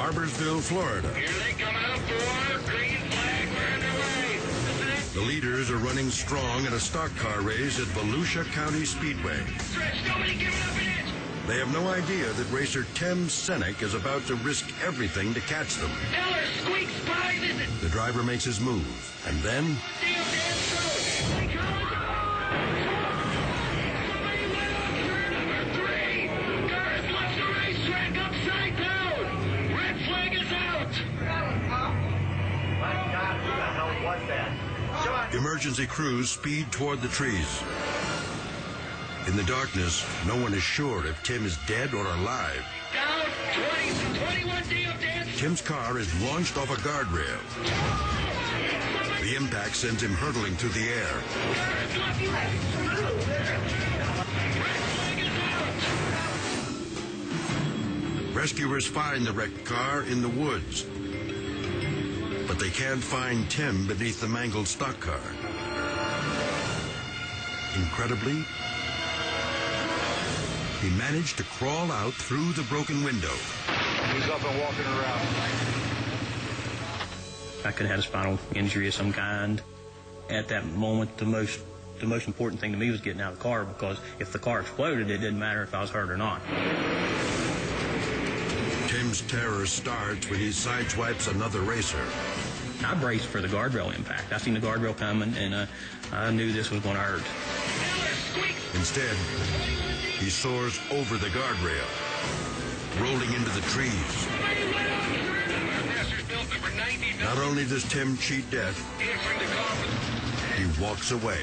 Barbersville, Florida. Here they come out for green flag, we're underway. The leaders are running strong in a stock car race at Volusia County Speedway. Stretch, nobody giving up an inch. They have no idea that racer Tim Senek is about to risk everything to catch them. Eller squeaks by, visit. The driver makes his move, and then Damn through. They come. Somebody went on turn number 3. Car has left the racetrack upside down. Red flag is out. My God, who the hell was that? Come on. emergency crews speed toward the trees. In the darkness, no one is sure if Tim is dead or alive. Down 21 damn dance. Tim's car is launched off a guardrail. The impact sends him hurtling through the air. Rescuers find the wrecked car in the woods, but they can't find Tim beneath the mangled stock car. Incredibly, he managed to crawl out through the broken window. He's up and walking around. I could have had a spinal injury of some kind. At that moment, the most important thing to me was getting out of the car, because if the car exploded, it didn't matter if I was hurt or not. Tim's terror starts when he sideswipes another racer. I braced for the guardrail impact. I seen the guardrail coming, and I knew this was going to hurt. Instead, he soars over the guardrail, rolling into the trees. Not only does Tim cheat death, he walks away.